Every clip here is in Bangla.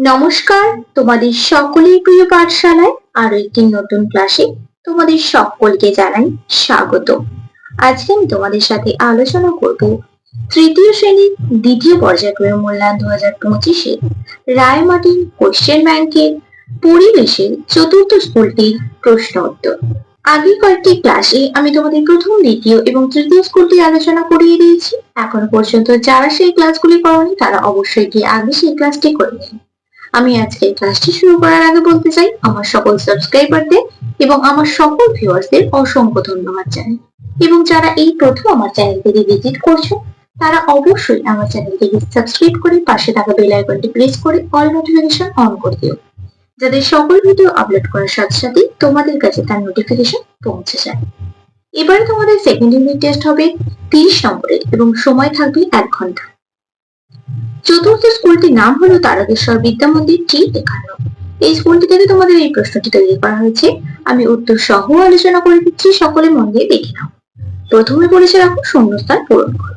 নমস্কার, তোমাদের সকলের প্রিয় পাঠশালায় আরো একটি নতুন ক্লাসে তোমাদের সকলকে জানাই স্বাগত। আজকে আমি তোমাদের সাথে আলোচনা করব তৃতীয় শ্রেণীর দ্বিতীয় পর্যায়ক্রম মূল্যায়ন 2025 রায়মার্টিন কোশ্চেন ব্যাংকের পরিবেশের চতুর্থ স্কুলটির প্রশ্ন উত্তর। আগে কয়েকটি ক্লাসে আমি তোমাদের প্রথম, দ্বিতীয় এবং তৃতীয় স্কুলটি আলোচনা করিয়ে দিয়েছি। এখন পর্যন্ত যারা সেই ক্লাসগুলি করনি তারা অবশ্যই গিয়ে আগে সেই ক্লাসটি করে নিন। আমি আজকে ক্লাসটি শুরু করার আগে বলতে চাই, আমার সকল সাবস্ক্রাইবারদের এবং আমার সকল ভিউয়ার্সদের অসংখ্য ধন্যবাদ জানাই। এবং যারা এই প্রথম আমার চ্যানেলটিকে ভিজিট করছো তারা অবশ্যই আমার চ্যানেলটিকে সাবস্ক্রাইব করে পাশে থাকা বেল আইকনটি প্রেস করে অল নোটিফিকেশন অন করে দিও, যাতে সকল ভিডিও আপলোড করার সাথে সাথে তোমাদের কাছে তার নোটিফিকেশন পৌঁছে যায়। এবারে তোমাদের সেকেন্ড ইউনিট টেস্ট হবে 30 নম্বরের এবং সময় থাকবে 1 ঘন্টা। চতুর্থ স্কুলটির নাম হলো তারকেশ্বর বিদ্যা মন্দির T51। এই স্কুলটি থেকে তোমাদের এই প্রশ্নটি তৈরি করা হয়েছে। আমি উত্তর সহ আলোচনা করে দিচ্ছি, সকলে মন দিয়ে দেখে নাও। প্রথমে বলেছে রাখো শূন্যস্থান পূরণ করো।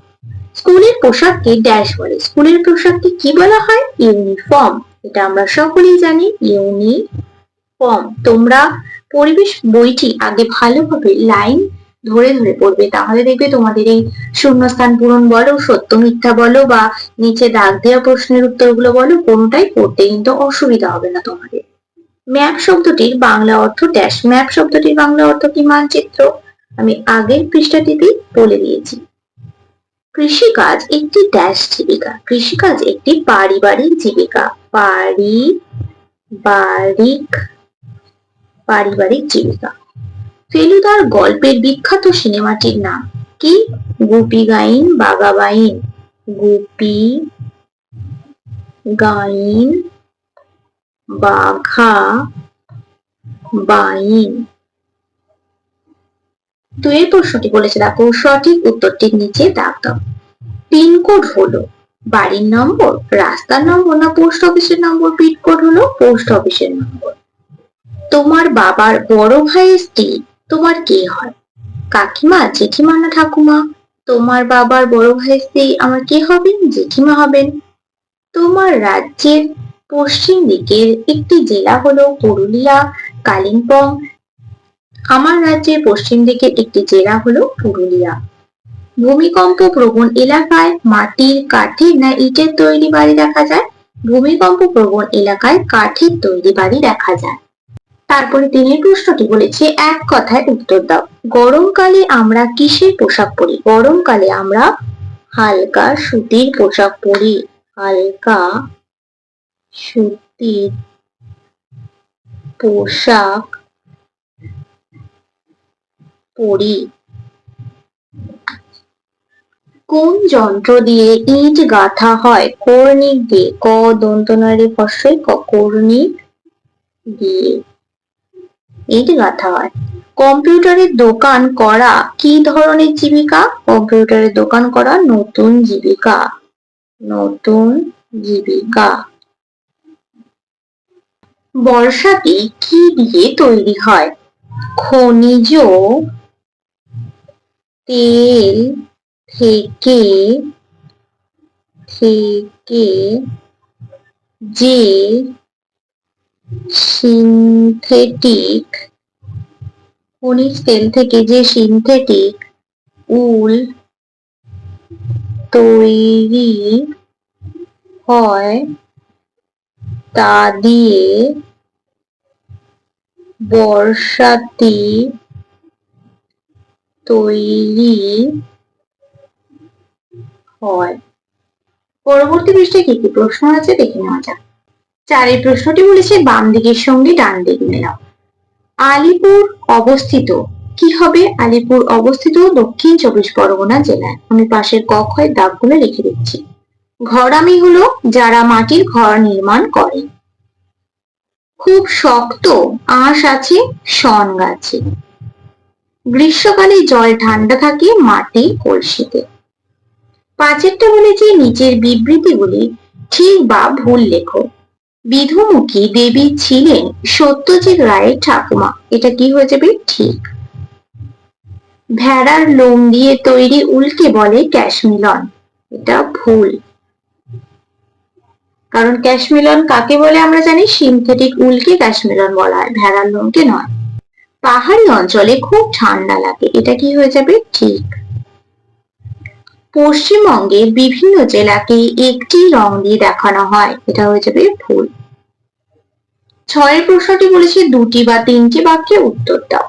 স্কুলের পোশাককে ড্যাশ বলে। স্কুলের পোশাককে কি বলা হয়? ইউনিফর্ম। এটা আমরা সকলেই জানি, ইউনিফর্ম। তোমরা পরিবেশ বইটি আগে ভালোভাবে লাইন ধরে ধরে পড়বে, তাহলে দেখবে তোমাদের এই শূন্যস্থান পূরণ বলো, সত্য মিথ্যা বলো বা নিচে দাগ দেওয়া প্রশ্নের উত্তরগুলো বলো, কোনোটাই পড়তে কিন্তু অসুবিধা হবে না তোমাদের। ম্যাপ শব্দটির বাংলা অর্থ ড্যাশ। ম্যাপ শব্দটির বাংলা অর্থ কি? মানচিত্র। আমি আগের পৃষ্ঠাটিতে বলে দিয়েছি। কৃষিকাজ একটি ড্যাশ জীবিকা। কৃষিকাজ একটি পারিবারিক জীবিকা। পারিবারিক জীবিকা। ফেলুদার গল্পের বিখ্যাত সিনেমাটির নাম কি? গুপি গাইন বাঘা বাইন। গুপি গাইন বাঘা বাইন। তো এই প্রশ্নটি বলেছে দেখো, সঠিক উত্তরটির নিচে দাগ দাও। পিনকোড হলো বাড়ির নম্বর, রাস্তার নম্বর না পোস্ট অফিসের নম্বর? পিনকোড হলো পোস্ট অফিসের নম্বর। তোমার বাবার বড় ভাইয়ের স্ত্রী তোমার কে হয়? কাকিমা, জেঠিমা না ঠাকুমা? তোমার বাবার বড় ভাইয়ের স্ত্রী আমার কে হবেন? জেঠিমা হবেন। তোমার রাজ্যের পশ্চিম দিকের একটি জেলা হলো পুরুলিয়া, কালিম্পং। আমার রাজ্যের পশ্চিম দিকের একটি জেলা হলো পুরুলিয়া। ভূমিকম্প প্রবণ এলাকায় মাটির, কাঠের না ইটের তৈরি বাড়ি দেখা যায়? ভূমিকম্প প্রবণ এলাকায় কাঠের তৈরি বাড়ি দেখা যায়। তারপরে তিনি প্রশ্নটি বলেছে, এক কথায় উত্তর দাও। গরমকালে আমরা কিসের পোশাক পরি? গরমকালে আমরা হালকা সুতির পোশাক পরি। হালকা সুতির পোশাক পরি। কোন যন্ত্র দিয়ে ইট গাঁথা হয়? কর্নিক দিয়ে। ক দন্ত নয় ফসল, কর্নিক দিয়ে ইট গাঁথা হয়। কম্পিউটারের দোকান করা কি ধরনের জীবিকা? কম্পিউটারের দোকান করা নতুন জীবিকা। নতুন জীবিকা। বর্ষাটি কি দিয়ে তৈরি হয়? খনিজ তেল থেকে যে সিনথেটিক, খনিজ তেল থেকে যে সিনথেটিক উল তৈরি হয় তা দিয়ে বর্ষাটি তৈরি হয়। পরবর্তী পৃষ্ঠায় কি কি প্রশ্ন আছে দেখে নেওয়া যাক। 4 প্রশ্নটি বলেছে বাম দিকের সঙ্গে ডান দিক মেলাও। আলিপুর অবস্থিত কি হবে? আলিপুর অবস্থিত দক্ষিণ 24 পরগনা জেলায়। আমি পাশের ক খ এর দাগগুলো লিখে দিচ্ছি। ঘরামি হলো যারা মাটির ঘর নির্মাণ করে। খুব শক্ত আঁশ আছে শন গাছে। গ্রীষ্মকালে জল ঠান্ডা থাকে মাটির কলসিতে। 5টা বলেছে নিচের বিবৃতিগুলি ঠিক বা ভুল লেখো। বিধুমুখী দেবী ছিলেন সত্যজিৎ রায়ের ঠাকুমা। এটা কি হয়ে যাবে? ঠিক। ভেড়ার লোম দিয়ে তৈরি উলকে বলে ক্যাশমিলন। এটা ভুল। কারণ ক্যাশমিলন কাকে বলে আমরা জানি, সিনথেটিক উলকে ক্যাশমিলন বলা হয়, ভেড়ার লোমকে নয়। পাহাড়ি অঞ্চলে খুব ঠান্ডা লাগে, এটা কি হয়ে যাবে? ঠিক। পশ্চিমবঙ্গের বিভিন্ন জেলাকে একটি রং দিয়ে দেখানো হয়, এটা হয়ে যাবে ভুল। 6 প্রশ্নটি বলেছে দুটি বা তিনটি বাক্যে উত্তর দাও।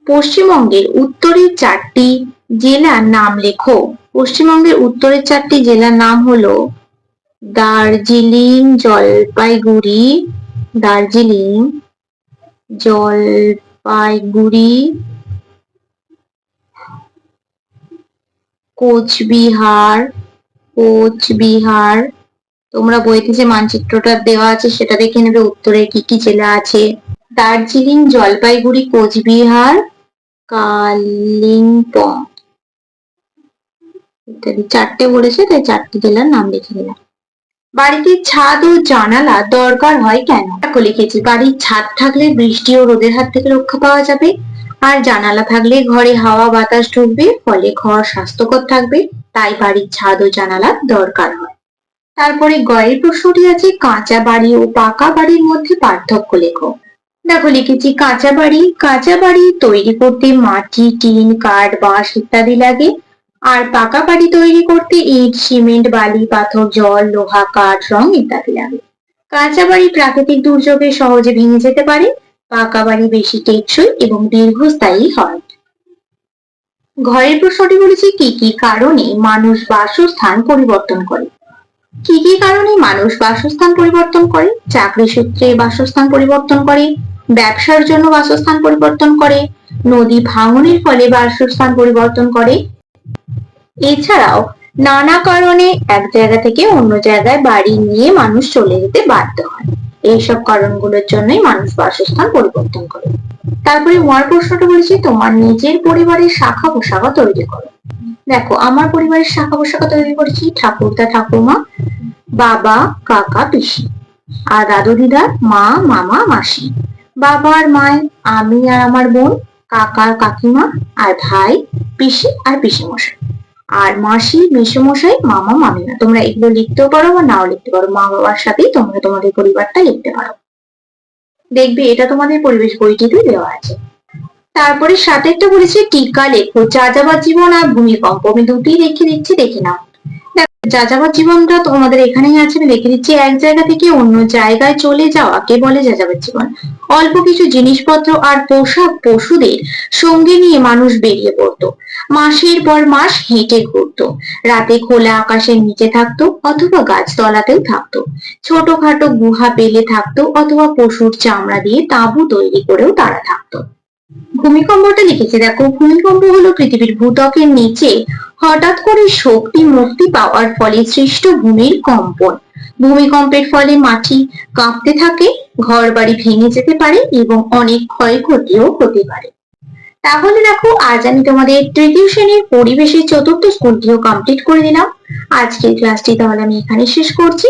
পশ্চিমবঙ্গের উত্তরের 4টি জেলার নাম লেখো। পশ্চিমবঙ্গের উত্তরের 4টি জেলার নাম হলো দার্জিলিং, জলপাইগুড়ি, দার্জিলিং, জলপাইগুড়ি, কোচবিহার, কোচবিহার। তোমরা বইতে যে মানচিত্রটা দেওয়া আছে সেটা দেখে নেবে উত্তরে কি কি জেলা আছে। দার্জিলিং, জলপাইগুড়ি, কোচবিহার, কালিম্পং ইত্যাদি 4টে বলেছে, তাই 4টি জেলার নাম লিখে দিলাম। বাড়িতে ছাদ ও জানালা দরকার হয় কেন? দেখো লিখেছি, বাড়ির ছাদ থাকলে বৃষ্টি ও রোদের হাত থেকে রক্ষা পাওয়া যাবে, আর জানালা থাকলে ঘরে হাওয়া বাতাস ঢুকবে, ফলে ঘর স্বাস্থ্যকর থাকবে, তাই বাড়ির ছাদ ও জানালা দরকার হয়। তারপরে গয়ের প্রশ্নটি আছে, কাঁচা বাড়ি ও পাকা বাড়ির মধ্যে পার্থক্য লেখো। দেখো লিখেছি, কাঁচা বাড়ি তৈরি করতে মাটি, টিন, কাঠ, বাঁশ ইত্যাদি লাগে, আর পাকা বাড়ি তৈরি করতে ইট, সিমেন্ট, বালি, পাথর, জল, লোহা, কাঠ, রং ইত্যাদি লাগে। কাঁচা বাড়ি প্রাকৃতিক দুর্যোগে সহজে ভেঙে যেতে পারে, পাকা বাড়ি বেশি টেকসই এবং দীর্ঘস্থায়ী হয়। ঘরের প্রশ্নটি বলেছি, কি কি কারণে মানুষ বাসস্থান পরিবর্তন করে? কি কি কারণে মানুষ বাসস্থান পরিবর্তন করে? চাকরি সূত্রে বাসস্থান পরিবর্তন করে, ব্যবসার জন্য বাসস্থান পরিবর্তন করে, নদী ভাঙনের ফলে বাসস্থান পরিবর্তন করে, এছাড়াও নানা কারণে এক জায়গা থেকে অন্য জায়গায় বাড়ি নিয়ে মানুষ চলে যেতে বাধ্য হয়। এইসব কারণগুলোর জন্যই মানুষ বাসস্থান পরিবর্তন করে। তারপরে ওয়ার প্রশ্নটা বলেছি, তোমার নিজের পরিবারের শাখা পোশাখা তৈরি করো। দেখো, আমার পরিবারের শাখা পোশাখা তৈরি করেছি ঠাকুরদা, ঠাকুমা, বাবা, কাকা, পিসি, আর দাদু, দিদা, মা, মামা, মাসি। বাবা আর মায় আমি আর আমার বোন, কাকা আর কাকিমা, আর ভাই, পিসি আর পিসিমশাই, আর মাসি, মেসোমশাই, মামা, মামিমা। তোমরা এগুলো লিখতেও পারো বা নাও লিখতে পারো, মা বাবার সাথেই তোমরা তোমাদের পরিবারটা লিখতে পারো। দেখবে এটা তোমাদের পরিবেশ বইটিতে দেওয়া আছে। তারপরে 7 বলেছে টিকা লেখো, যাযাবর জীবন আর ভূমিকম্প। আমি দুটি রেখে দিচ্ছি, দেখে নাও। যাযাবর জীবনটা তোমাদের এখানেই আছে, আমি লিখে দিচ্ছি, এক জায়গা থেকে অন্য জায়গায় চলে যাওয়াকে বলে যাযাবর জীবন। অল্প কিছু জিনিসপত্র আর পোশাক পশুদের সঙ্গে নিয়ে মানুষ বেরিয়ে পড়তো, মাসের পর মাস হেঁটে ঘুরতো, রাতে খোলা আকাশের নিচে থাকতো অথবা গাছতলাতেও থাকতো, ছোটখাটো গুহা পেলে থাকতো অথবা পশুর চামড়া দিয়ে তাঁবু তৈরি করেও তারা থাকতো। ভূমিকম্পটা লিখেছে, দেখো, ভূমিকম্প হলো পৃথিবীর ভূত্বকের নিচে হঠাৎ করে শক্তি মুক্তি পাওয়ার ফলে সৃষ্ট ভূমির কম্পন। ভূমিকম্পের ফলে মাটি কাঁপতে থাকে, ঘর বাড়ি ভেঙে যেতে পারে এবং অনেক ক্ষয়ক্ষতিও হতে পারে। তাহলে দেখো, আজ আমি তোমাদের 3য় শ্রেণীর পরিবেশের 4র্থ স্কুলটিও কমপ্লিট করে দিলাম। আজকের ক্লাসটি তাহলে আমি এখানে শেষ করছি।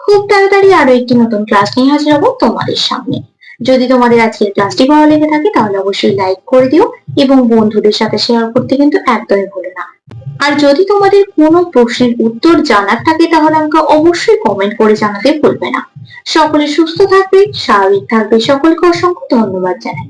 খুব তাড়াতাড়ি আরো একটি নতুন ক্লাস নিয়ে হাজির হবো তোমাদের সামনে। যদি তোমাদের আজকের ক্লাসটি ভালো লেগে থাকে তাহলে অবশ্যই লাইক করে দিও এবং বন্ধুদের সাথে শেয়ার করতে কিন্তু একদমই ভুলো না। আর যদি তোমাদের কোনো প্রশ্নের উত্তর জানার থাকে তাহলে আমাকে অবশ্যই কমেন্ট করে জানাতে ভুলবে না। সকলে সুস্থ থাকবে, স্বাভাবিক থাকবে, সকলকে অসংখ্য ধন্যবাদ জানাই।